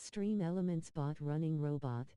Extreme Elements Bot Running Robot.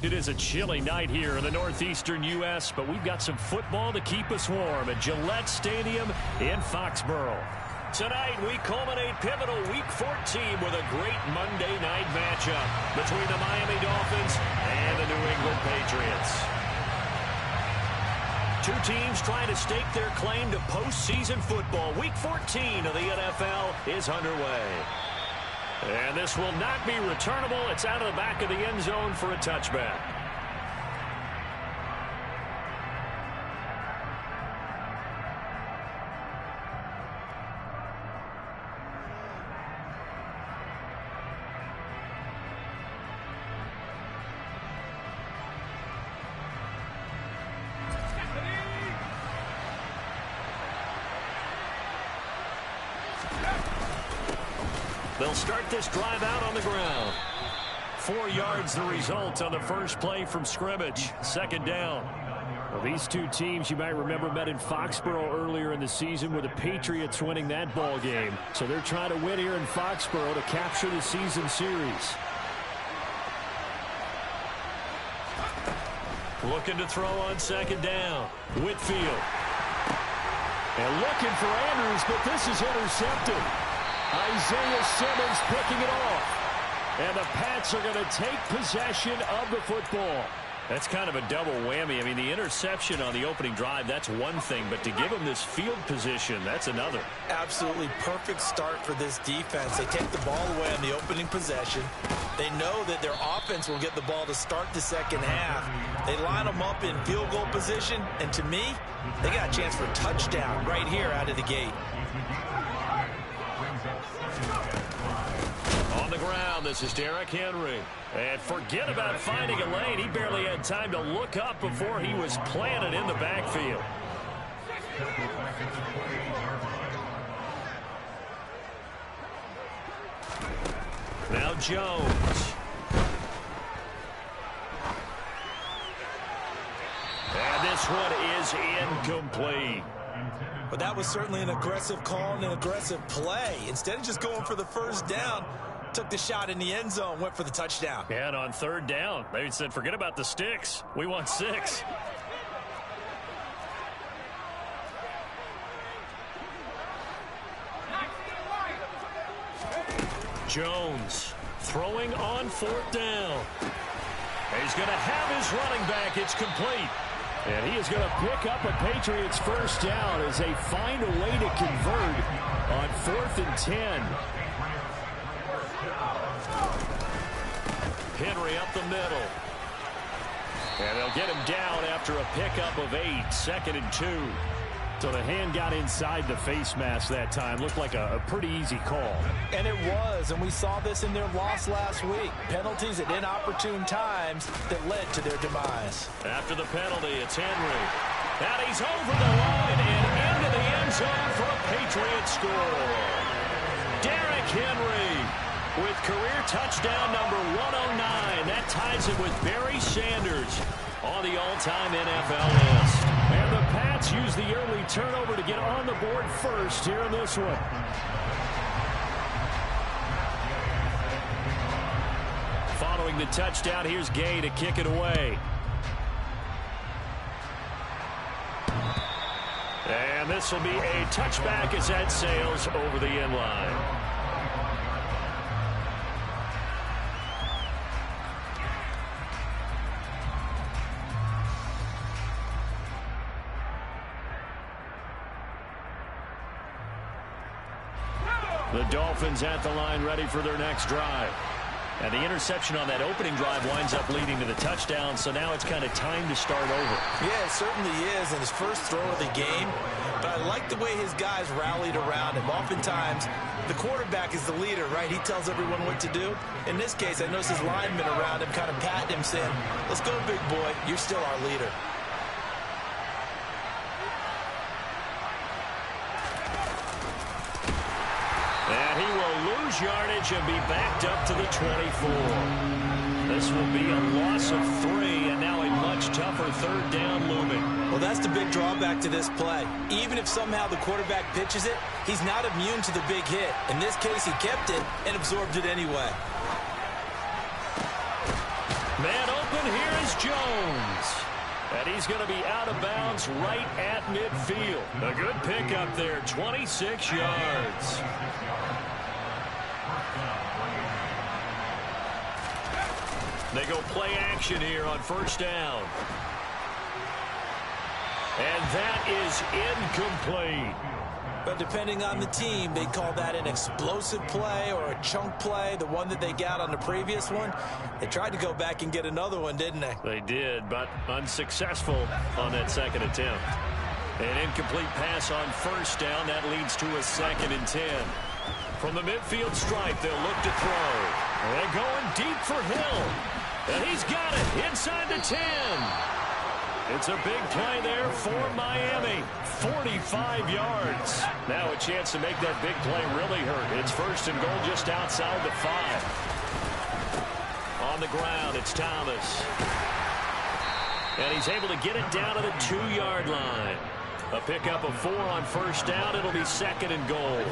It is a chilly night here in the northeastern U.S., but we've got some football to keep us warm at Gillette Stadium in Foxborough. Tonight, we culminate pivotal Week 14 with a great Monday night matchup between the Miami Dolphins and the New England Patriots. Two teams trying to stake their claim to postseason football. Week 14 of the NFL is underway. And this will not be returnable. It's out of the back of the end zone for a touchback. They'll start this drive out on the ground. 4 yards the result on the first play from scrimmage. Second down. Well, these two teams, you might remember, met in Foxborough earlier in the season with the Patriots winning that ball game. So they're trying to win here in Foxborough to capture the season series. Looking to throw on second down. Whitfield. And looking for Andrews, but this is intercepted. Isaiah Simmons picking it off. And the Pats are going to take possession of the football. That's kind of a double whammy. I mean, the interception on the opening drive, that's one thing. But to give them this field position, that's another. Absolutely perfect start for this defense. They take the ball away on the opening possession. They know that their offense will get the ball to start the second half. They line them up in field goal position. And to me, they got a chance for a touchdown right here out of the gate. On the ground, this is Derrick Henry. And forget about finding a lane. He barely had time to look up before he was planted in the backfield. Now Jones. And this one is incomplete. But that was certainly an aggressive call and an aggressive play. Instead of just going for the first down, took the shot in the end zone, went for the touchdown. And on third down, they said, forget about the sticks. We want 6. Jones throwing on 4th down. He's going to have his running back. It's complete. And he is going to pick up a Patriots first down as they find a way to convert on 4th and 10. Henry up the middle. And they'll get him down after a pickup of 8, 2nd and 2. So the hand got inside the face mask that time. Looked like a pretty easy call. And it was, and we saw this in their loss last week. Penalties at inopportune times that led to their demise. After the penalty, it's Henry. And he's over the line and into the end zone for a Patriots score. Derrick Henry with career touchdown number 109. That ties it with Barry Sanders on the all-time NFL list. And the Pats use the early turnover to get on the board first here in this one. Following the touchdown, here's Gay to kick it away. And this will be a touchback as that sails over the end line. The Dolphins at the line ready for their next drive. And the interception on that opening drive winds up leading to the touchdown, so now it's kind of time to start over. Yeah, it certainly is in his first throw of the game. But I like the way his guys rallied around him. Oftentimes, the quarterback is the leader, right? He tells everyone what to do. In this case, I noticed his linemen around him kind of patting him, saying, let's go, big boy. You're still our leader. And he will lose yardage and be backed up to the 24. This will be a loss of 3, and now a much tougher third down looming. Well, that's the big drawback to this play. Even if somehow the quarterback pitches it, he's not immune to the big hit. In this case, he kept it and absorbed it anyway. Man open, here is Jones. And he's going to be out of bounds right at midfield. A good pickup there, 26 yards. They go play action here on first down. And that is incomplete. But depending on the team, they call that an explosive play or a chunk play, the one that they got on the previous one. They tried to go back and get another one, didn't they? They did, but unsuccessful on that second attempt. An incomplete pass on first down. That leads to a 2nd and 10. From the midfield stripe, they'll look to throw. They're going deep for Hill. And he's got it inside the 10. It's a big play there for Miami. 45 yards. Now a chance to make that big play really hurt. It's first and goal just outside the 5. On the ground, it's Thomas. And he's able to get it down to the 2-yard line. A pickup of 4 on first down. It'll be 2nd and goal.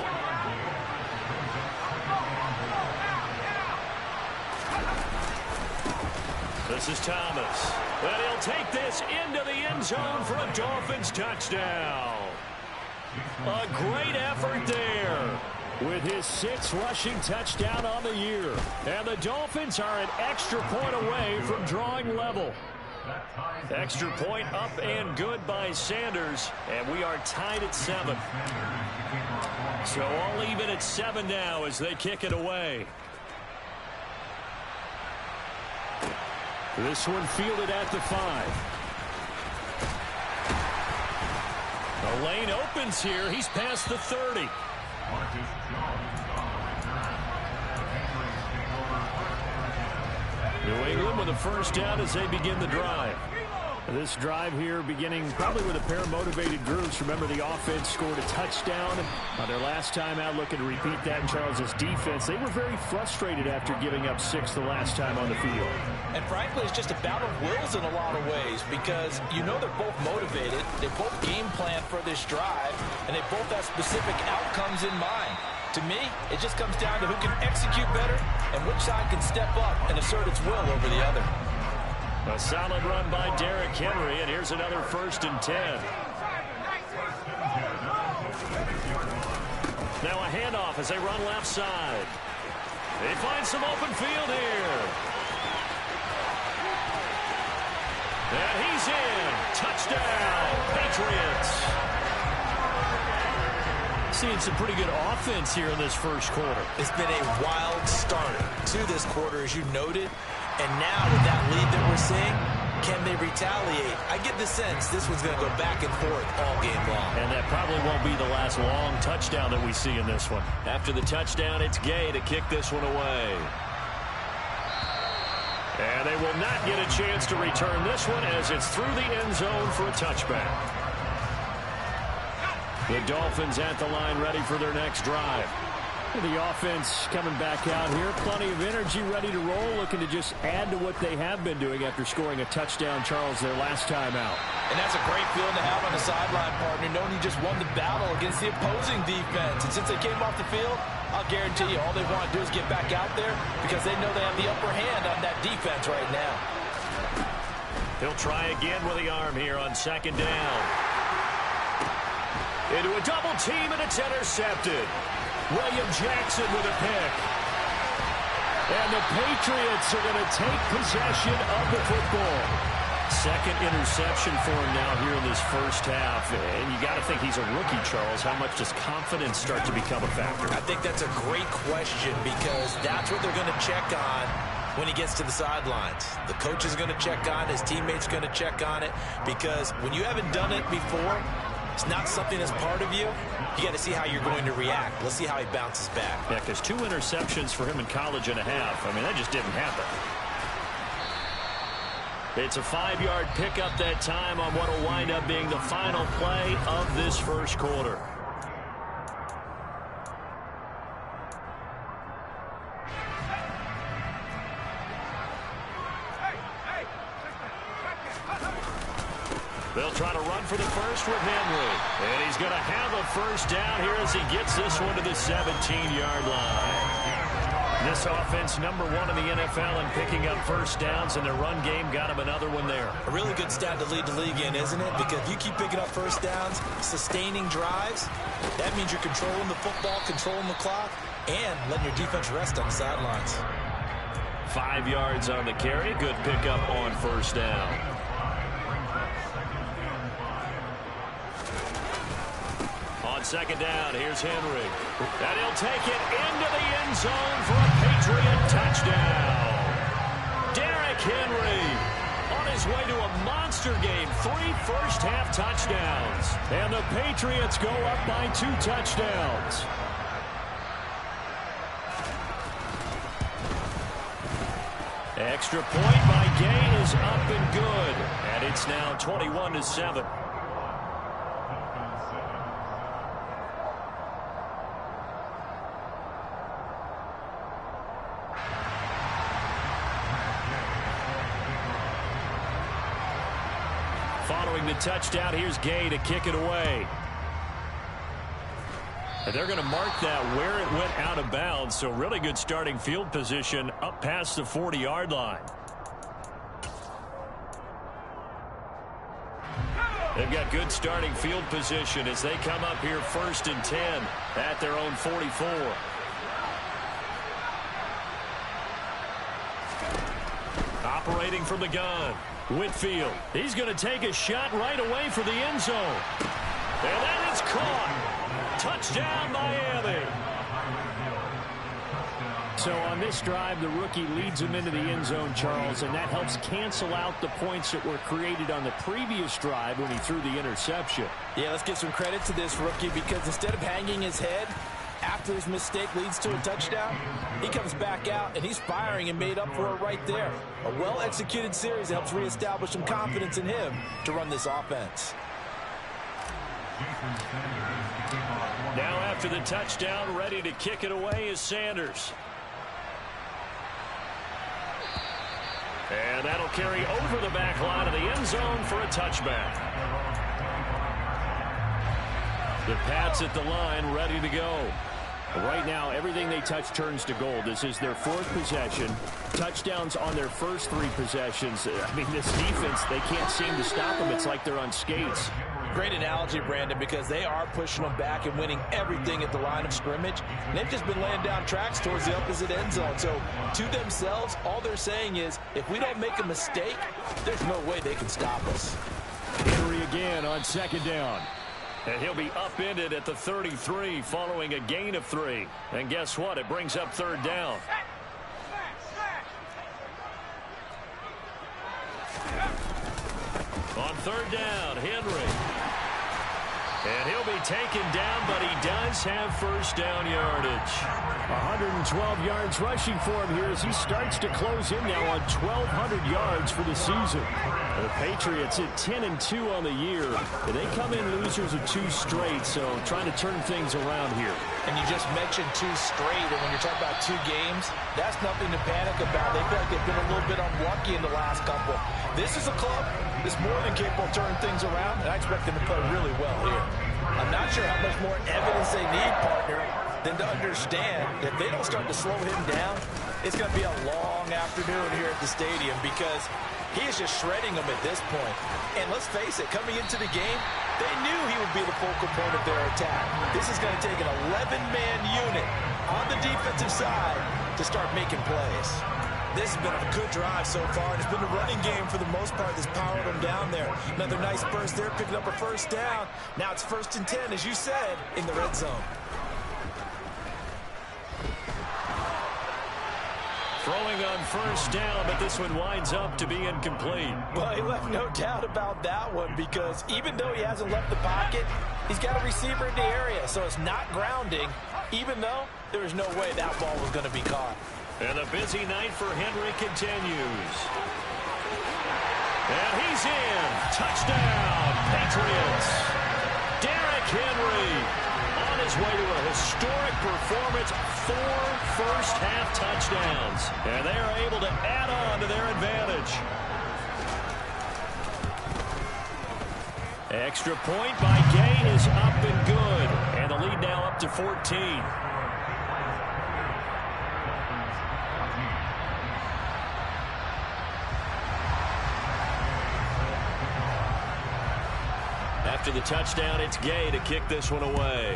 This is Thomas. And he'll take this into the end zone for a Dolphins touchdown. A great effort there. with his 6th rushing touchdown on the year. And the Dolphins are an extra point away from drawing level. Extra point up and good by Sanders, and we are tied at 7. So all even at 7 now as they kick it away. This one fielded at the 5. The lane opens here. He's past the 30. New England with a first down as they begin the drive. This drive here beginning probably with a pair of motivated groups. Remember, the offense scored a touchdown on their last time out, looking to repeat that in Charles's defense. They were very frustrated after giving up 6 the last time on the field. And frankly, it's just a battle of wills in a lot of ways because you know they're both motivated. They both game plan for this drive, and they both have specific outcomes in mind. To me, it just comes down to who can execute better and which side can step up and assert its will over the other. A solid run by Derrick Henry, and here's another 1st and 10. Now a handoff as they run left side. They find some open field here. And he's in. Touchdown, Patriots. Seeing some pretty good offense here in this first quarter. It's been a wild start to this quarter, as you noted. And now with that lead that we're seeing, can they retaliate? I get the sense this one's going to go back and forth all game long. And that probably won't be the last long touchdown that we see in this one. After the touchdown, it's Gay to kick this one away. And they will not get a chance to return this one as it's through the end zone for a touchback. The Dolphins at the line ready for their next drive. The offense coming back out here. Plenty of energy, ready to roll, looking to just add to what they have been doing after scoring a touchdown, Charles, their last time out. And that's a great feeling to have on the sideline, partner, knowing you just won the battle against the opposing defense. And since they came off the field, I'll guarantee you all they want to do is get back out there because they know they have the upper hand on that defense right now. He'll try again with the arm here on 2nd down. Into a double team, and it's intercepted. William Jackson with a pick. And the Patriots are going to take possession of the football. 2nd interception for him now here in this first half. And you got to think he's a rookie, Charles. How much does confidence start to become a factor? I think that's a great question because that's what they're going to check on when he gets to the sidelines. The coach is going to check on it. His teammates are going to check on it because when you haven't done it before, it's not something that's part of you. You got to see how you're going to react. Let's see how he bounces back. Yeah, because 2 interceptions for him in college and a half. I mean, that just didn't happen. It's a 5-yard pickup that time on what will wind up being the final play of this first quarter. They'll try to run for the first with Henry. And he's going to have a first down here as he gets this one to the 17-yard line. This offense #1 in the NFL in picking up first downs, and their run game got him another one there. A really good stat to lead the league in, isn't it? Because if you keep picking up first downs, sustaining drives, that means you're controlling the football, controlling the clock, and letting your defense rest on the sidelines. 5 yards on the carry. Good pickup on first down. On 2nd down, here's Henry. And he'll take it into the end zone for a Patriot touchdown. Derrick Henry on his way to a monster game. 3 first-half touchdowns. And the Patriots go up by 2 touchdowns. Extra point by Gay is up and good. And it's now 21-7. Following the touchdown, here's Gay to kick it away. And they're going to mark that where it went out of bounds, so really good starting field position up past the 40-yard line. They've got good starting field position as they come up here 1st and 10 at their own 44. Operating from the gun, Whitfield. He's going to take a shot right away for the end zone. And that is caught. Touchdown, Miami. So on this drive, the rookie leads him into the end zone, Charles, and that helps cancel out the points that were created on the previous drive when he threw the interception. Yeah, let's give some credit to this rookie because instead of hanging his head after his mistake leads to a touchdown, he comes back out and he's firing and made up for it right there. A well-executed series helps reestablish some confidence in him to run this offense. Now after the touchdown, ready to kick it away is Sanders. And that'll carry over the back line of the end zone for a touchback. The Pats at the line, ready to go. Right now, everything they touch turns to gold. This is their 4th possession. Touchdowns on their first 3 possessions. I mean, this defense, they can't seem to stop them. It's like they're on skates. Great analogy, Brandon, because they are pushing them back and winning everything at the line of scrimmage. And they've just been laying down tracks towards the opposite end zone. So to themselves, all they're saying is, if we don't make a mistake, there's no way they can stop us. Henry again on 2nd down. And he'll be upended at the 33 following a gain of 3. And guess what? It brings up 3rd down. On 3rd down, Henry. And he'll be taken down, but he does have first down yardage. 112 yards rushing for him here as he starts to close in now on 1,200 yards for the season. The Patriots at 10-2 on the year. And they come in losers of 2 straight, so trying to turn things around here. And you just mentioned 2 straight, and when you're talking about 2 games, that's nothing to panic about. They feel like they've been a little bit unlucky in the last couple. This is a club that's more than capable of turning things around, and I expect them to play really well here. I'm not sure how much more evidence they need, partner, than to understand that if they don't start to slow him down, it's going to be a long afternoon here at the stadium because he is just shredding them at this point. And let's face it, coming into the game, they knew he would be the focal point of their attack. This is going to take an 11-man unit on the defensive side to start making plays. This has been a good drive so far, and it's been the running game for the most part that's powered them down there. Another nice burst there, picking up a first down. Now it's 1st and 10, as you said, in the red zone. Throwing on first down, but this one winds up to be incomplete. Well, he left no doubt about that one because even though he hasn't left the pocket, he's got a receiver in the area, so it's not grounding, even though there was no way that ball was going to be caught. And the busy night for Henry continues. And he's in. Touchdown, Patriots. Derrick Henry on his way to a historic performance. 4 first-half touchdowns. And they are able to add on to their advantage. Extra point by Gay is up and good. And the lead now up to 14. After the touchdown, it's Gay to kick this one away.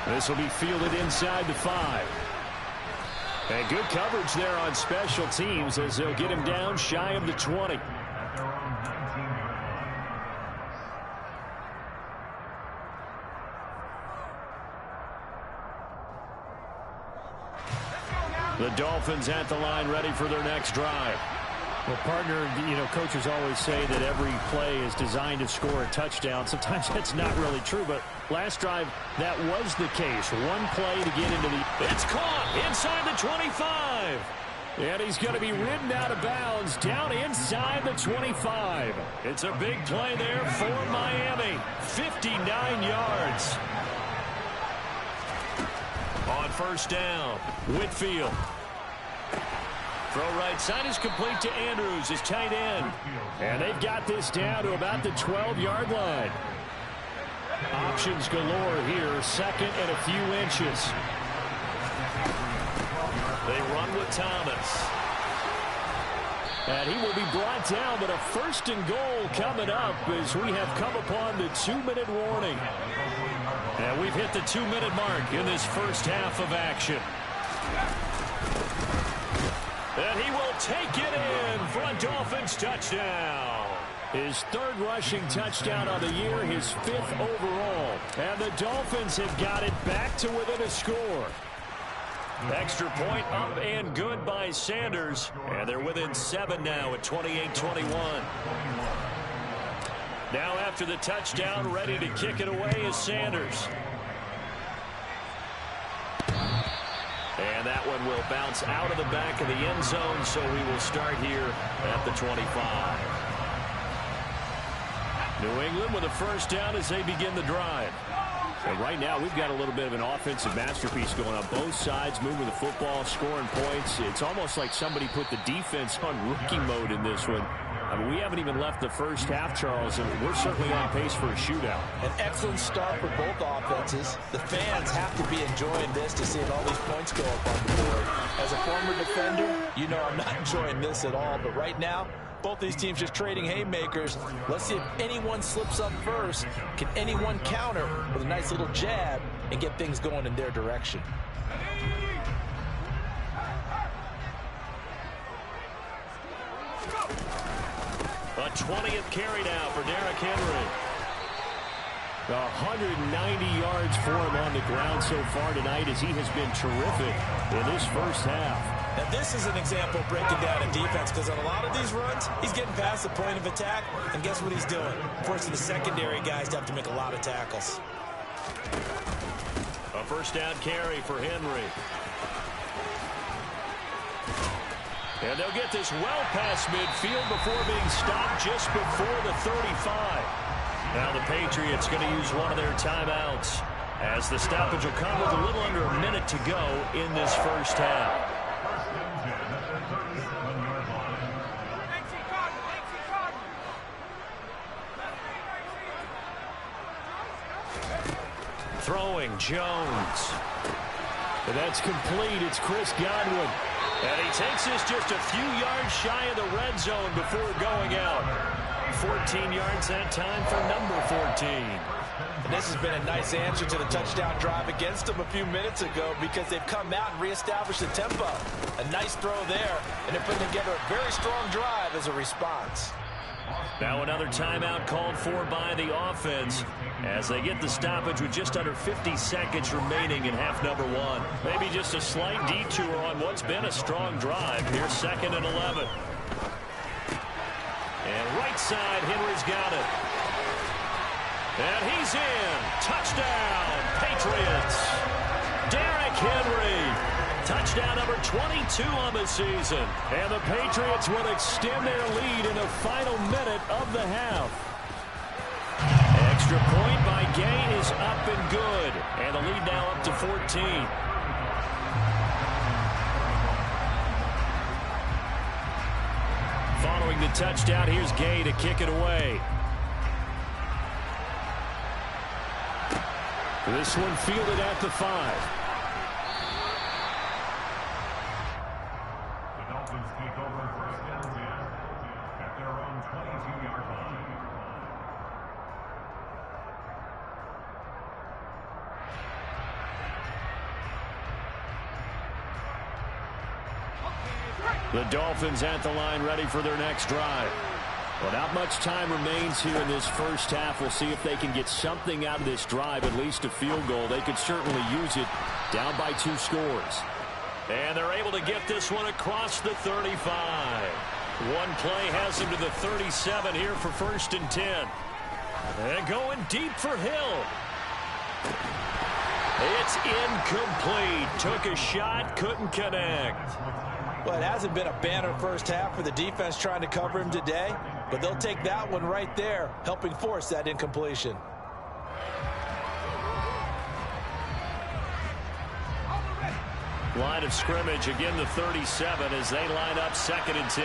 This will be fielded inside the 5. And good coverage there on special teams as they'll get him down shy of the 20. The Dolphins at the line ready for their next drive. Well, partner, you know, coaches always say that every play is designed to score a touchdown. Sometimes that's not really true, but last drive, that was the case. One play to get into the... It's caught inside the 25. And he's going to be ridden out of bounds down inside the 25. It's a big play there for Miami. 59 yards. On first down, Whitfield. Throw right side is complete to Andrews, his tight end. And they've got this down to about the 12-yard line. Options galore here, 2nd and a few inches. They run with Thomas. And he will be brought down, but a first and goal coming up as we have come upon the 2-minute warning. And we've hit the 2-minute mark in this first half of action. And he will take it in for a Dolphins touchdown. His third rushing touchdown of the year, his 5th overall. And the Dolphins have got it back to within a score. Extra point up and good by Sanders. And they're within 7 now at 28-21. Now after the touchdown, ready to kick it away is Sanders. And that one will bounce out of the back of the end zone, so we will start here at the 25. New England with a first down as they begin the drive. And right now, we've got a little bit of an offensive masterpiece going on. Both sides moving the football, scoring points. It's almost like somebody put the defense on rookie mode in this one. I mean, we haven't even left the first half, Charles, and we're certainly on pace for a shootout. An excellent start for both offenses. The fans have to be enjoying this to see all these points go up on the board. As a former defender, you know I'm not enjoying this at all, but right now, both these teams just trading haymakers. Let's see if anyone slips up first. Can anyone counter with a nice little jab and get things going in their direction? A 20th carry now for Derrick Henry. 190 yards for him on the ground so far tonight as he has been terrific in this first half. Now this is an example of breaking down a defense, because on a lot of these runs, he's getting past the point of attack, and guess what he's doing? Forcing the secondary guys to have to make a lot of tackles. A first down carry for Henry. And they'll get this well past midfield before being stopped just before the 35. Now the Patriots going to use one of their timeouts, as the stoppage will come with a little under a minute to go in this first half. Throwing Jones. And that's complete. It's Chris Godwin. And he takes this just a few yards shy of the red zone before going out. 14 yards that time for number 14. And this has been a nice answer to the touchdown drive against them a few minutes ago, because they've come out and reestablished the tempo. A nice throw there, and they're putting together a very strong drive as a response. Now another timeout called for by the offense as they get the stoppage with just under 50 seconds remaining in half number 1. Maybe just a slight detour on what's been a strong drive. Here's 2nd and 11. And right side, Henry's got it. And he's in. Touchdown, Patriots. Derrick Henry. Touchdown number 22 on the season. And the Patriots will extend their lead in the final minute of the half. Extra point by Gay is up and good. And the lead now up to 14. Following the touchdown, here's Gay to kick it away. This one fielded at the 5. The Dolphins at the line, ready for their next drive. Well, not much time remains here in this first half. We'll see if they can get something out of this drive, at least a field goal. They could certainly use it, down by 2 scores. And they're able to get this one across the 35. One play has them to the 37 here for 1st and 10. And going deep for Hill. It's incomplete. Took a shot, couldn't connect. Well, it hasn't been a banner first half for the defense trying to cover him today, but they'll take that one right there, helping force that incompletion. Line of scrimmage, again the 37 as they line up 2nd and 10.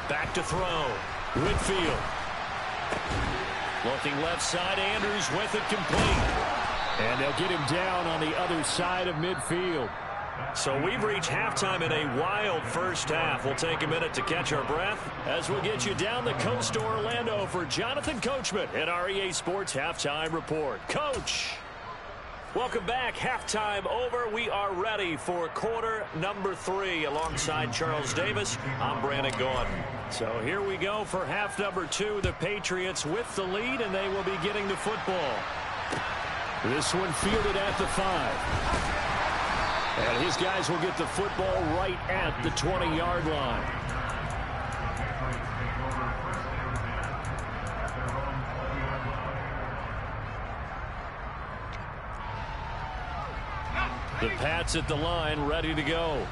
Back to throw. Whitfield. Looking left side, Andrews with it complete. And they'll get him down on the other side of midfield. So we've reached halftime in a wild first half. We'll take a minute to catch our breath as we'll get you down the coast to Orlando for Jonathan Coachman at our EA Sports Halftime Report. Coach! Welcome back. Halftime over. We are ready for quarter number 3. Alongside Charles Davis, I'm Brandon Gordon. So here we go for half number 2. The Patriots with the lead, and they will be getting the football. This one fielded at the 5. And his guys will get the football right at the 20-yard line. The Pats at the line, ready to go.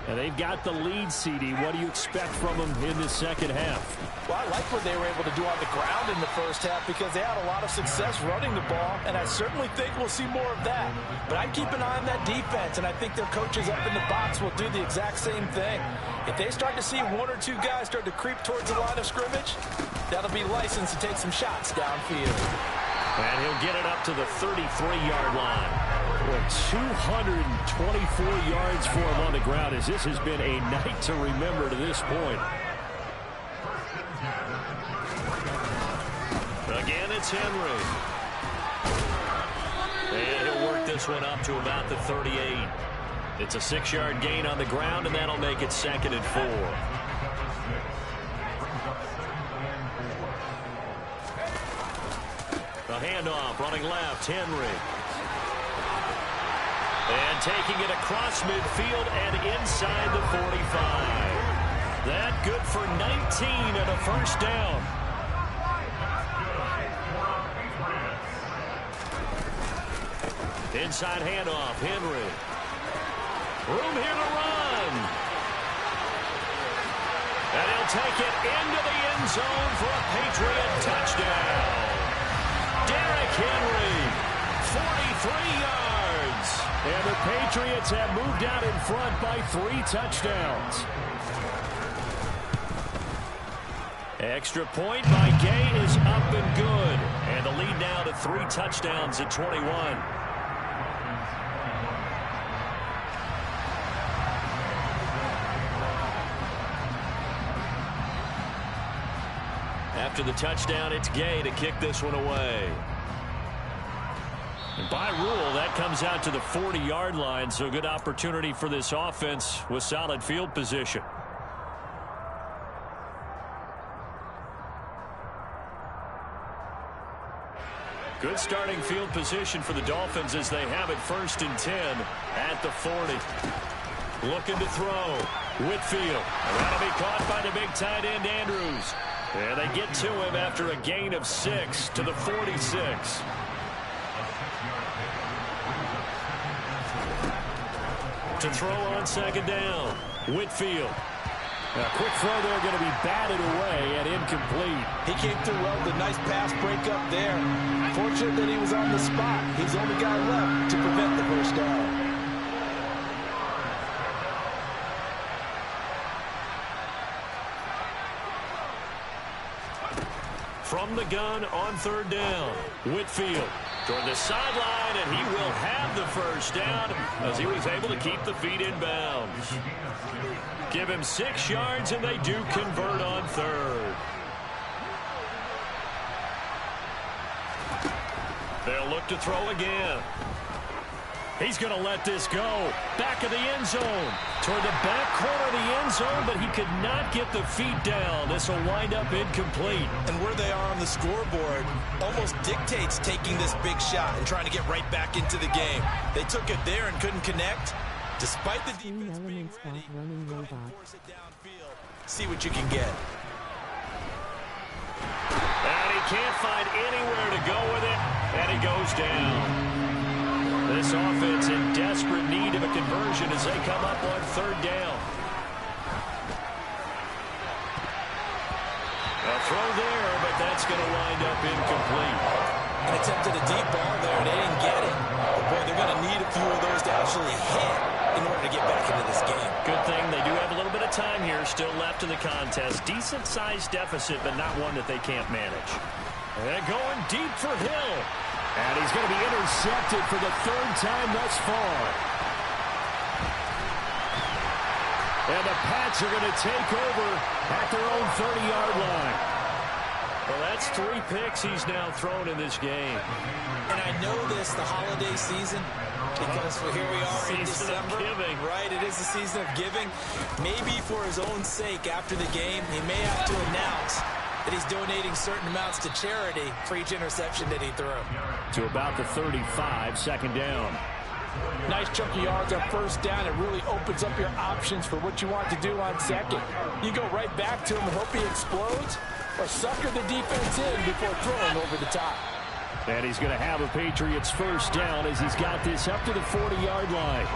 And they've got the lead, CD. What do you expect from them in the second half? Well, I like what they were able to do on the ground in the first half because they had a lot of success running the ball, and I certainly think we'll see more of that. But I'd keep an eye on that defense, and I think their coaches up in the box will do the exact same thing. If they start to see 1 or 2 guys start to creep towards the line of scrimmage, that'll be licensed to take some shots downfield. And he'll get it up to the 33-yard line. Well, 224 yards for him on the ground, as this has been a night to remember to this point. Again, it's Henry. And he'll work this one up to about the 38. It's a 6-yard gain on the ground, and that'll make it 2nd and 4. The handoff, running left, Henry. And taking it across midfield and inside the 45. That good for 19 and a first down. Inside handoff, Henry. Room here to run. And he'll take it into the end zone for a Patriot touchdown. Derrick Henry, 43 yards. And the Patriots have moved out in front by 3 touchdowns. Extra point by Gay is up and good. And the lead now to 3 touchdowns at 21. After the touchdown, it's Gay to kick this one away. And by rule, that comes out to the 40-yard line, so a good opportunity for this offense with solid field position. Good starting field position for the Dolphins as they have it 1st and 10 at the 40. Looking to throw. Whitfield. That'll be caught by the big tight end, Andrews. And they get to him after a gain of 6 to the 46. To throw on 2nd down. Whitfield. A quick throw there going to be batted away and incomplete. He came through well with a nice pass break up there. Fortunate that he was on the spot. He's the only guy left to prevent the first down. From the gun on 3rd down. Whitfield toward the sideline, and he will have the first down as he was able to keep the feet in bounds. Give him 6 yards, and they do convert on 3rd. They'll look to throw again. He's going to let this go. Back of the end zone. Toward the back corner of the end zone, but he could not get the feet down. This will wind up incomplete. And where they are on the scoreboard almost dictates taking this big shot and trying to get right back into the game. They took it there and couldn't connect. Despite the defense being ready, running robot. Force it downfield. See what you can get. And he can't find anywhere to go with it, and he goes down. This offense in desperate need of a conversion as they come up on 3rd down. A throw there, but that's going to wind up incomplete. And attempted a deep ball there, and they didn't get it. But boy, they're going to need a few of those to actually hit in order to get back into this game. Good thing they do have a little bit of time here still left in the contest. Decent-sized deficit, but not one that they can't manage. And going deep for Hill. And he's going to be intercepted for the 3rd time thus far. And the Pats are going to take over at their own 30-yard line. Well, that's 3 picks he's now thrown in this game. And I know this, the holiday season, because here we are in December. Giving. Right, it is the season of giving. Maybe for his own sake after the game, he may have to announce that he's donating certain amounts to charity for each interception that he threw. To about the 35, second down. Nice chunk of yards on first down. It really opens up your options for what you want to do on second. You go right back to him and hope he explodes, or sucker the defense in before throwing over the top. And he's going to have a Patriots first down as he's got this up to the 40-yard line.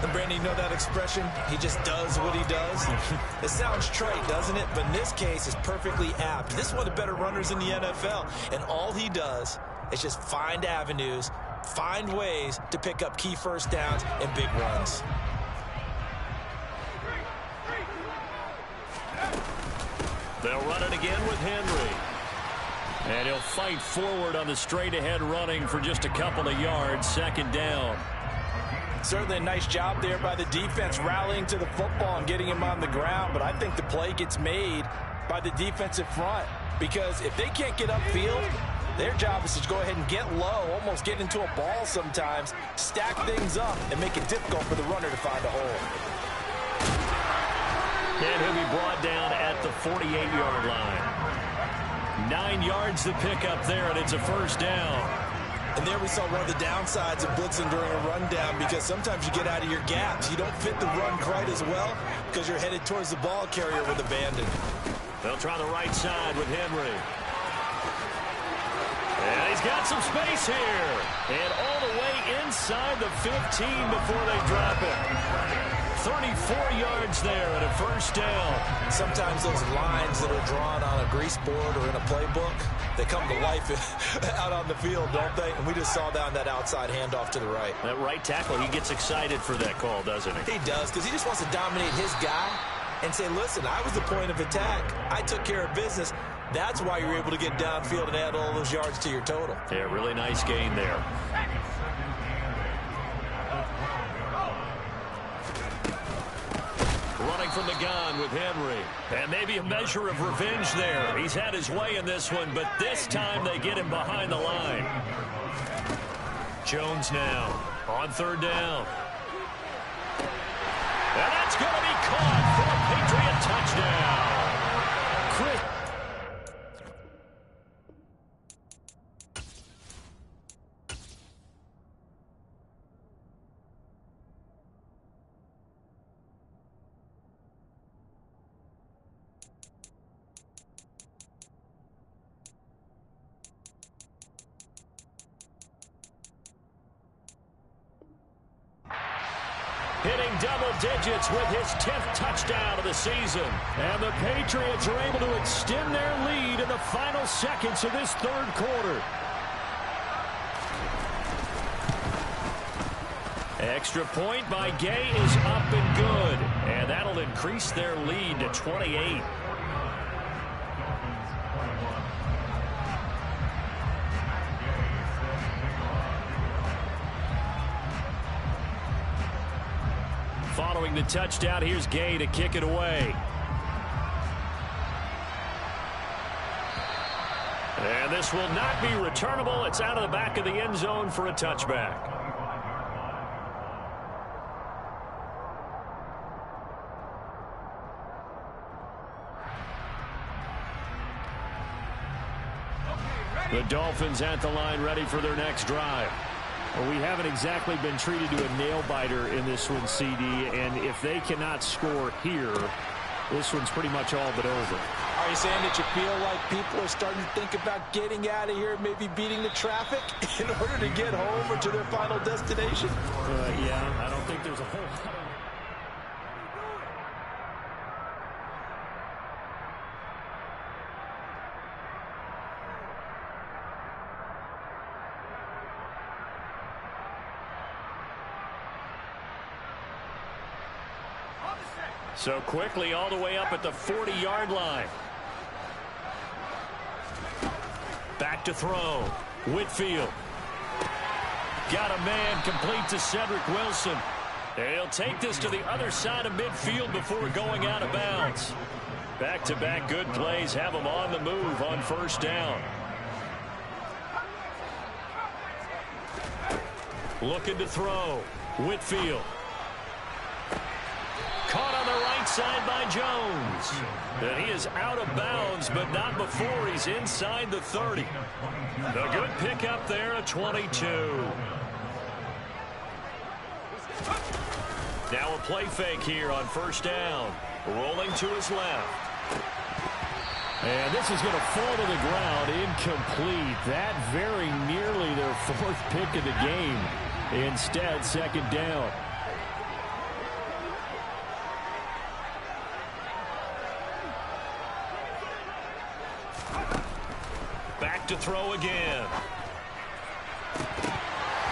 And Brandon, you know that expression? He just does what he does. It sounds trite, doesn't it? But in this case, it's perfectly apt. This is one of the better runners in the NFL. And all he does is just find avenues, find ways to pick up key first downs and big runs. They'll run it again with Henry. And he'll fight forward on the straight-ahead running for just a couple of yards, second down. Certainly a nice job there by the defense rallying to the football and getting him on the ground. But I think the play gets made by the defensive front, because if they can't get upfield, their job is to go ahead and get low, almost get into a ball sometimes, stack things up, and make it difficult for the runner to find a hole. And he'll be brought down at the 48-yard line. 9 yards to pick up there, and it's a first down. And there we saw one of the downsides of blitzing during a rundown, because sometimes you get out of your gaps. You don't fit the run quite as well because you're headed towards the ball carrier with abandon. They'll try the right side with Henry. And he's got some space here. And all the way inside the 15 before they drop it. 34 yards there and a first down. Sometimes those lines that are drawn on a grease board or in a playbook, they come to life out on the field, don't they? And we just saw down that outside handoff to the right. That right tackle, he gets excited for that call, doesn't he? He does, because he just wants to dominate his guy and say, listen, I was the point of attack. I took care of business. That's why you're able to get downfield and add all those yards to your total. Yeah, really nice gain there. Running from the gun with Henry. And maybe a measure of revenge there. He's had his way in this one, but this time they get him behind the line. Jones now on third down. And that's going to be caught for a Patriot touchdown. Chris. Hitting double digits with his 10th touchdown of the season. And the Patriots are able to extend their lead in the final seconds of this third quarter. Extra point by Gay is up and good. And that'll increase their lead to 28. Following the touchdown, here's Gay to kick it away. And this will not be returnable. It's out of the back of the end zone for a touchback. The Dolphins at the line, ready for their next drive. Well, we haven't exactly been treated to a nail-biter in this one, CD, and if they cannot score here, this one's pretty much all but over. Are you saying that you feel like people are starting to think about getting out of here, maybe beating the traffic in order to get home or to their final destination? Yeah, I don't think there's a whole lot of... So quickly all the way up at the 40-yard line. Back to throw. Whitfield. Got a man complete to Cedric Wilson. And he'll take this to the other side of midfield before going out of bounds. Back-to-back good plays have him on the move on first down. Looking to throw. Whitfield. Caught on the right side by Jones. And he is out of bounds, but not before he's inside the 30. A good pickup there, a 22. Now a play fake here on first down. Rolling to his left. And this is going to fall to the ground, incomplete. That very nearly their fourth pick of the game. Instead, second down. Back to throw again.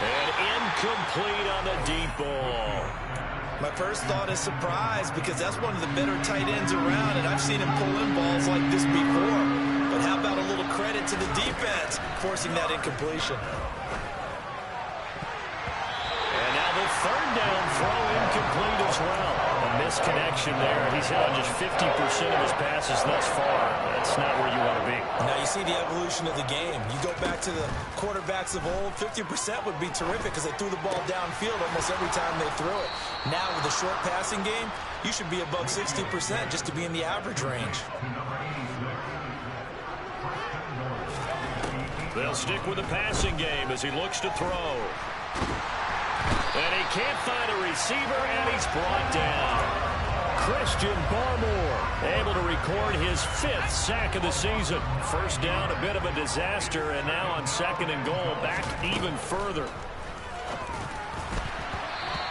And incomplete on the deep ball. My first thought is surprise because that's one of the better tight ends around, and I've seen him pull in balls like this before. But how about a little credit to the defense forcing that incompletion? And now the third down throw incomplete as well. A misconnection there. He's hit on just 50% of his passes thus far. That's not where you want to be. Now you see the evolution of the game. You go back to the quarterbacks of old, 50% would be terrific because they threw the ball downfield almost every time they threw it. Now with the short passing game, you should be above 60% just to be in the average range. They'll stick with the passing game as he looks to throw. And he can't find a receiver, and he's brought down. Christian Barmore able to record his 5th sack of the season. First down, a bit of a disaster, and now on second and goal, back even further.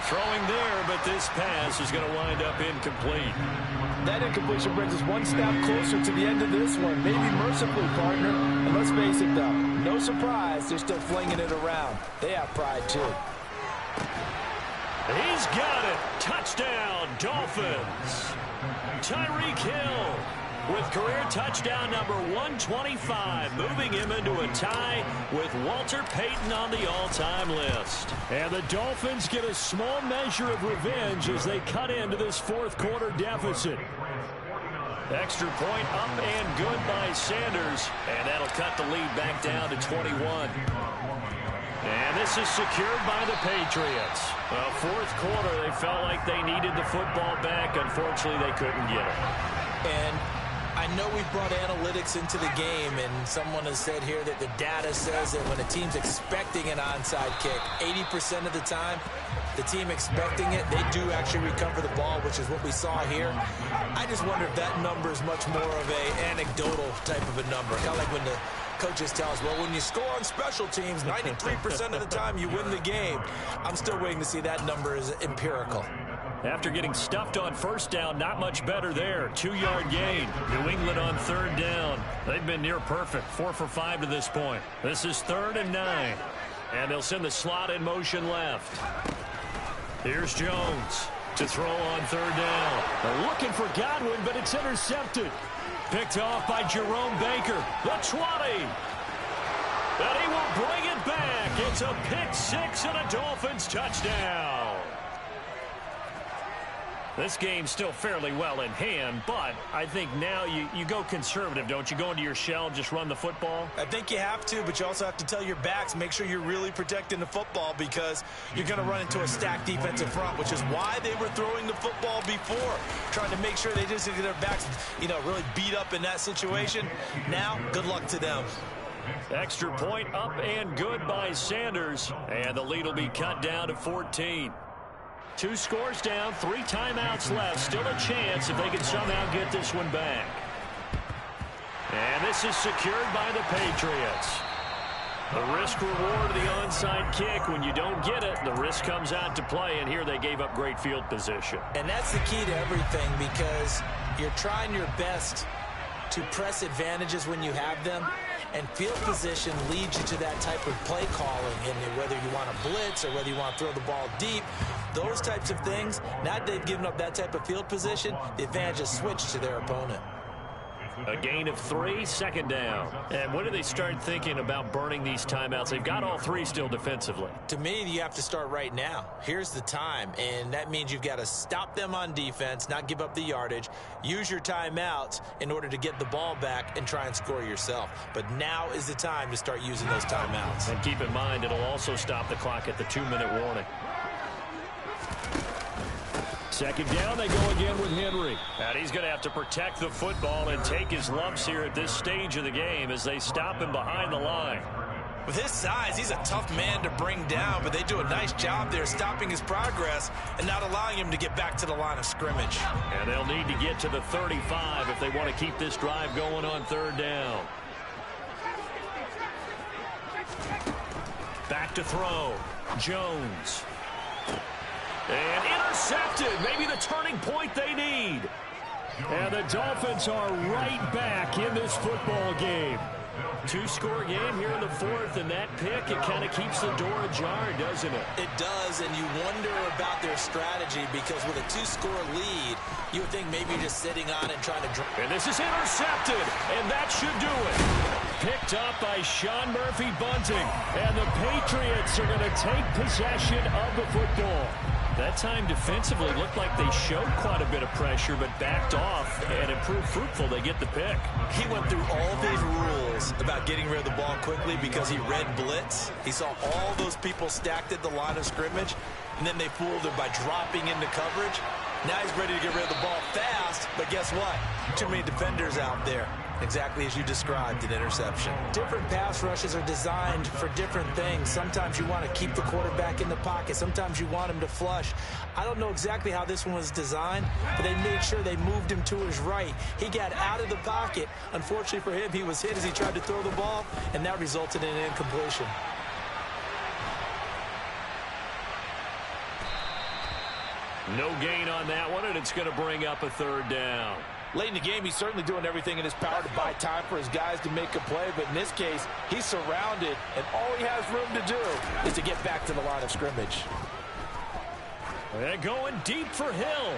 Throwing there, but this pass is going to wind up incomplete. That incompletion brings us one step closer to the end of this one. Maybe mercifully, partner. And let's face it, though, no surprise, they're still flinging it around. They have pride, too. He's got it. Touchdown, Dolphins. Tyreek Hill with career touchdown number 125, moving him into a tie with Walter Payton on the all-time list. And the Dolphins get a small measure of revenge as they cut into this fourth quarter deficit. Extra point up and good by Sanders, and that'll cut the lead back down to 21. And this is secured by the Patriots. Well, fourth quarter, they felt like they needed the football back. Unfortunately, they couldn't get it. And I know we've brought analytics into the game, and someone has said here that the data says that when a team's expecting an onside kick, 80% of the time, the team expecting it, they do actually recover the ball, which is what we saw here. I just wonder if that number is much more of an anecdotal type of a number. Kind of like when the coaches tell us, well, when you score on special teams, 93% of the time you win the game. I'm still waiting to see that number is empirical. After getting stuffed on first down, not much better there. 2-yard gain. New England on third down. They've been near perfect. 4 for 5 to this point. This is 3rd and 9. And they'll send the slot in motion left. Here's Jones to throw on third down. They're looking for Godwin, but it's intercepted. Picked off by Jerome Baker. The 20. And he will bring it back. It's a pick six and a Dolphins touchdown. This game's still fairly well in hand, but I think now you go conservative, don't you? Go into your shell, just run the football? I think you have to, but you also have to tell your backs, make sure you're really protecting the football because you're going to run into a stacked defensive front, which is why they were throwing the football before, trying to make sure they just get their backs, really beat up in that situation. Now, good luck to them. Extra point up and good by Sanders, and the lead will be cut down to 14. 2 scores down, 3 timeouts left. Still a chance if they can somehow get this one back. And this is secured by the Patriots. The risk reward of the onside kick. When you don't get it, the risk comes out to play, and here they gave up great field position. And that's the key to everything because you're trying your best to press advantages when you have them, and field position leads you to that type of play calling, and whether you want to blitz or whether you want to throw the ball deep, those types of things. Now that they've given up that type of field position, the advantage is switched to their opponent. A gain of 3, second down. And when do they start thinking about burning these timeouts? They've got all 3 still defensively. To me, you have to start right now. Here's the time, and that means you've got to stop them on defense, not give up the yardage, use your timeouts in order to get the ball back and try and score yourself. But now is the time to start using those timeouts. And keep in mind, it'll also stop the clock at the 2-minute warning. Second down, they go again with Henry. And he's going to have to protect the football and take his lumps here at this stage of the game as they stop him behind the line. With his size, he's a tough man to bring down, but they do a nice job there stopping his progress and not allowing him to get back to the line of scrimmage. And they'll need to get to the 35 if they want to keep this drive going on third down. Back to throw. Jones. And intercepted. Maybe the turning point they need. And the Dolphins are right back in this football game. 2-score game here in the 4th, and that pick, it kind of keeps the door ajar, doesn't it? It does, and you wonder about their strategy because with a 2-score lead, you would think maybe you're just sitting on it and trying to... And this is intercepted, and that should do it. Picked up by Sean Murphy-Bunting, and the Patriots are going to take possession of the football. That time defensively looked like they showed quite a bit of pressure but backed off and it proved fruitful. They get the pick. He went through all these rules about getting rid of the ball quickly because he read blitz. He saw all those people stacked at the line of scrimmage, and then they fooled him by dropping into coverage. Now he's ready to get rid of the ball fast, but guess what? Too many defenders out there. Exactly as you described, an interception. Different pass rushes are designed for different things. Sometimes you want to keep the quarterback in the pocket. Sometimes you want him to flush. I don't know exactly how this one was designed, but they made sure they moved him to his right. He got out of the pocket. Unfortunately for him, he was hit as he tried to throw the ball, and that resulted in an incompletion. No gain on that one, and it's going to bring up a third down. Late in the game, he's certainly doing everything in his power to buy time for his guys to make a play. But in this case, he's surrounded, and all he has room to do is to get back to the line of scrimmage. They're going deep for Hill.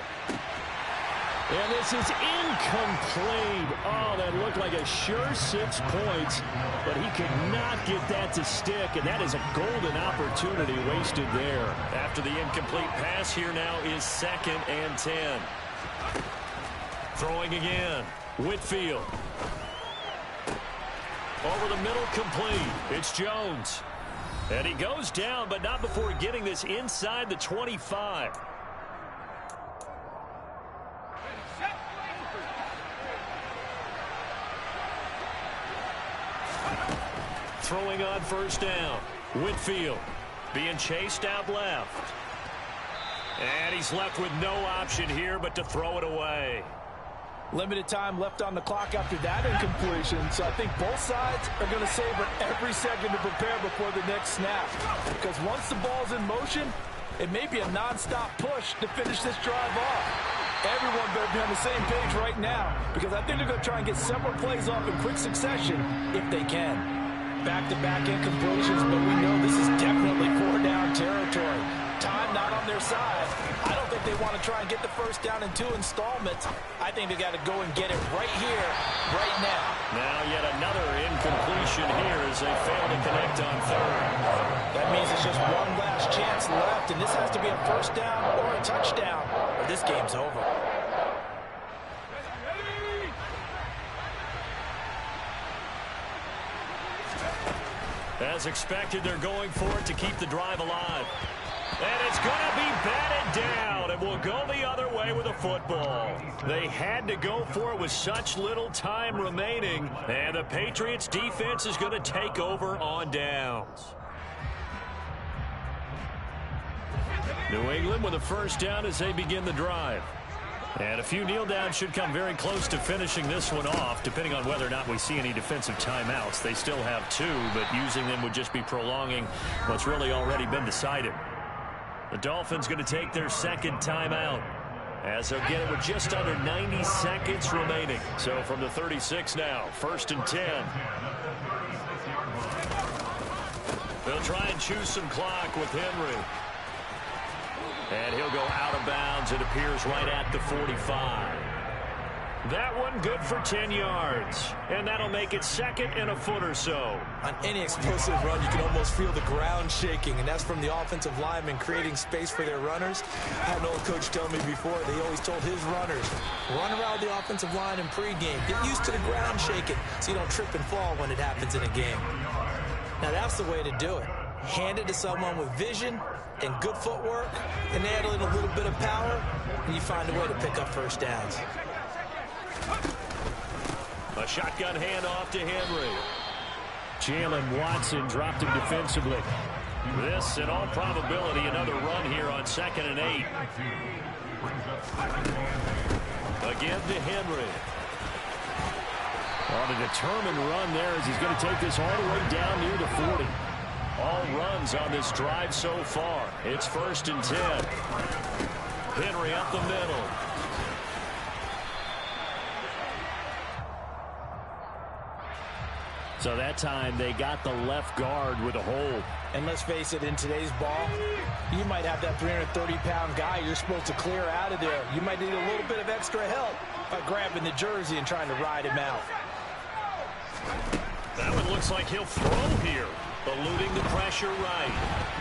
And this is incomplete. Oh, that looked like a sure 6 points, but he could not get that to stick, and that is a golden opportunity wasted there. After the incomplete pass, here now is 2nd and 10. Throwing again. Whitfield. Over the middle, complete. It's Jones. And he goes down, but not before getting this inside the 25. Throwing on first down. Whitfield being chased out left. And he's left with no option here but to throw it away. Limited time left on the clock after that incompletion, so I think both sides are going to savor every second to prepare before the next snap. Because once the ball's in motion, it may be a non-stop push to finish this drive off. Everyone better be on the same page right now, because I think they're going to try and get several plays off in quick succession if they can. Back-to-back incompletions, but we know this is definitely 4-down territory. Time not on their side. I don't think they want to try and get the first down in 2 installments. I think they got to go and get it right here, right now. Now yet another incompletion here as they fail to connect on third. That means it's just one last chance left, and this has to be a first down or a touchdown, or this game's over. As expected, they're going for it to keep the drive alive. And it's going to be batted down, and will go the other way with a football. They had to go for it with such little time remaining, and the Patriots defense is going to take over on downs. New England with a first down as they begin the drive. And a few kneel downs should come very close to finishing this one off, depending on whether or not we see any defensive timeouts. They still have 2, but using them would just be prolonging what's really already been decided. The Dolphins going to take their 2nd timeout as they'll get it with just under 90 seconds remaining. So from the 36 now, 1st and 10. They'll try and choose some clock with Henry. And he'll go out of bounds, it appears, right at the 45. That one good for 10 yards. And that'll make it 2nd and a foot or so. On any explosive run, you can almost feel the ground shaking, and that's from the offensive linemen creating space for their runners. I had an old coach tell me before, they always told his runners, run around the offensive line in pregame. Get used to the ground shaking so you don't trip and fall when it happens in a game. Now, that's the way to do it. Hand it to someone with vision and good footwork, and add in a little bit of power, and you find a way to pick up first downs. A shotgun handoff to Henry. Jalen Watson dropped him defensively. This, in all probability, another run here on 2nd and 8. Again to Henry. On a determined run there as he's going to take this all the way down near the 40. All runs on this drive so far. It's 1st and 10. Henry up the middle. So that time they got the left guard with a hold. And let's face it, in today's ball, you might have that 330-pound guy you're supposed to clear out of there. You might need a little bit of extra help by grabbing the jersey and trying to ride him out. That one looks like he'll throw here, eluding the pressure right.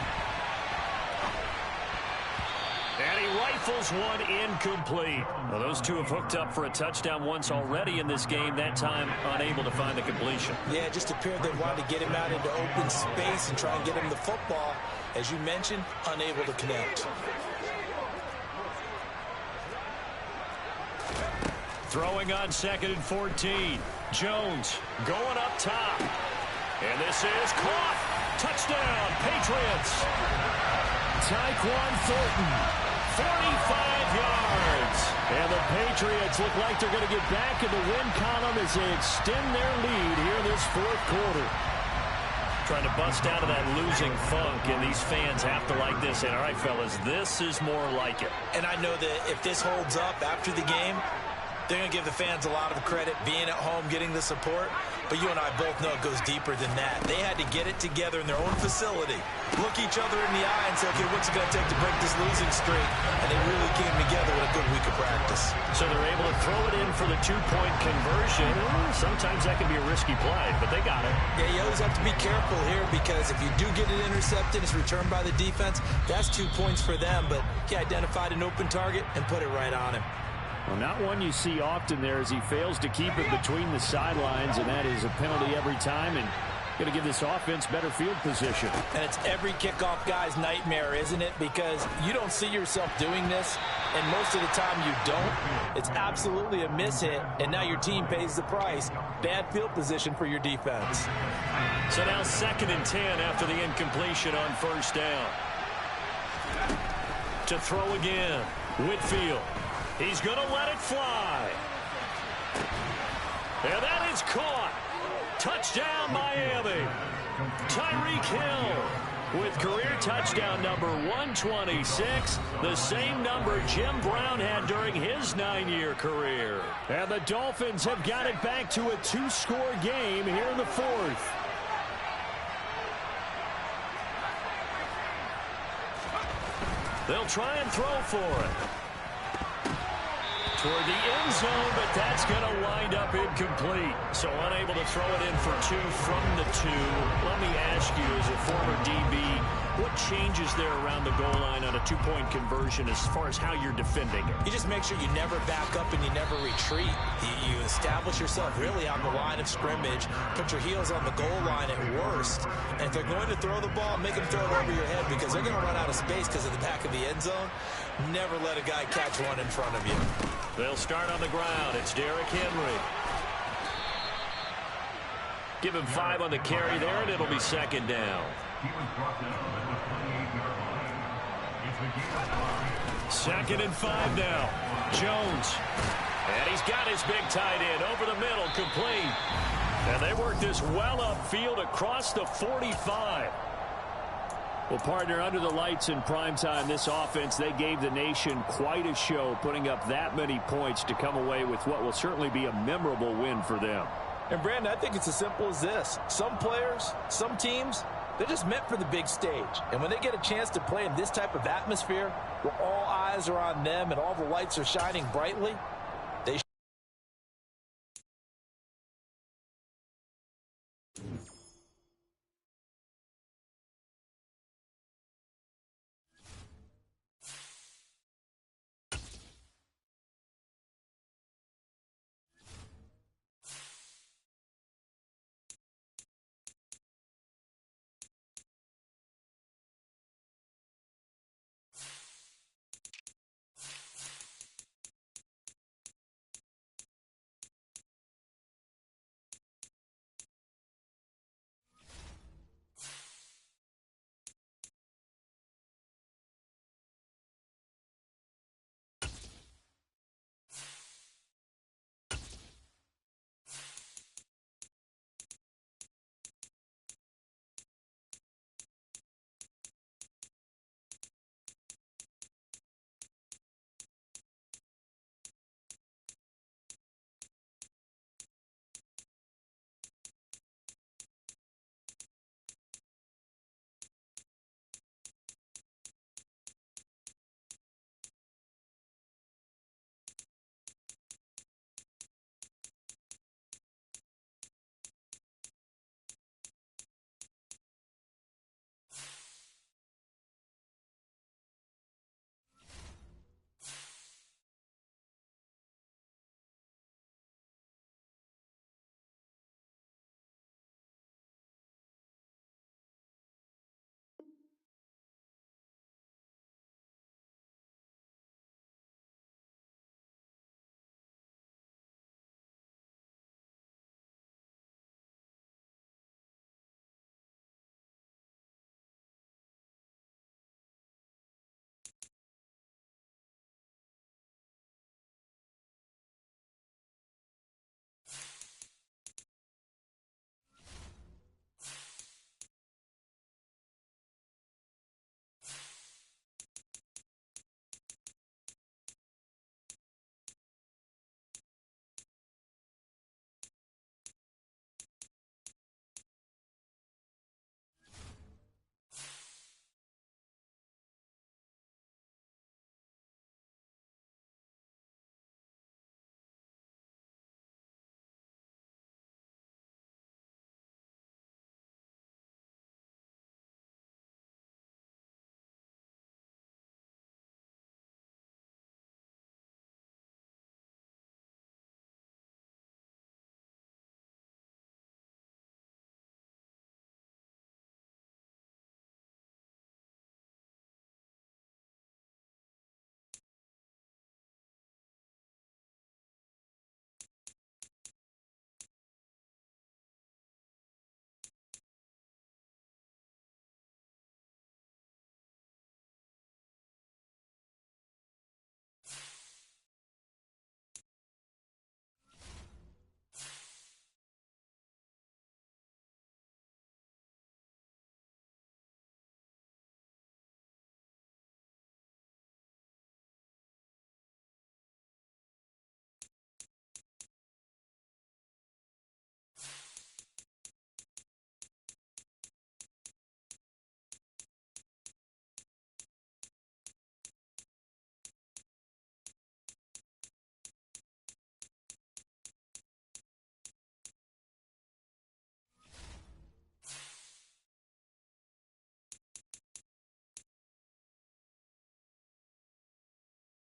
And he rifles one incomplete. Well, those two have hooked up for a touchdown once already in this game, that time unable to find the completion. Yeah, it just appeared they wanted to get him out into open space and try and get him the football. As you mentioned, unable to connect. Throwing on 2nd and 14. Jones going up top. And this is caught. Touchdown, Patriots. Tyquan Thornton. 45 yards. And the Patriots look like they're going to get back in the win column as they extend their lead here in this 4th quarter. Trying to bust out of that losing funk, and these fans have to like this. And all right, fellas, this is more like it. And I know that if this holds up after the game, they're going to give the fans a lot of credit, being at home, getting the support. But you and I both know it goes deeper than that. They had to get it together in their own facility, look each other in the eye and say, okay, what's it going to take to break this losing streak? And they really came together with a good week of practice. So they're able to throw it in for the 2-point conversion. Sometimes that can be a risky play, but they got it. Yeah, you always have to be careful here because if you do get it intercepted, it's returned by the defense. That's 2 points for them, but he identified an open target and put it right on him. Well, not one you see often there as he fails to keep it between the sidelines, and that is a penalty every time, and going to give this offense better field position. And it's every kickoff guy's nightmare, isn't it? Because you don't see yourself doing this, and most of the time you don't. It's absolutely a mishit, and now your team pays the price. Bad field position for your defense. So now 2nd and 10 after the incompletion on 1st down. To throw again, Whitfield. He's going to let it fly. And that is caught. Touchdown, Miami. Tyreek Hill with career touchdown number 126, the same number Jim Brown had during his 9-year career. And the Dolphins have got it back to a 2-score game here in the 4th. They'll try and throw for it. Toward the end zone, but that's going to wind up incomplete. So unable to throw it in for 2 from the 2. Let me ask you, as a former DB, what changes there around the goal line on a 2-point conversion as far as how you're defending it? You just make sure you never back up and you never retreat. You establish yourself really on the line of scrimmage, put your heels on the goal line at worst, and if they're going to throw the ball, make them throw it over your head because they're going to run out of space because of the back of the end zone. Never let a guy catch one in front of you. They'll start on the ground. It's Derrick Henry. Give him 5 on the carry there, and it'll be 2nd down. 2nd and 5 now. Jones. And he's got his big tight end over the middle, complete. And they work this well upfield across the 45. Well, partner, under the lights in primetime, this offense, they gave the nation quite a show, putting up that many points to come away with what will certainly be a memorable win for them. And, Brandon, I think it's as simple as this. Some players, some teams, they're just meant for the big stage. And when they get a chance to play in this type of atmosphere, where all eyes are on them and all the lights are shining brightly,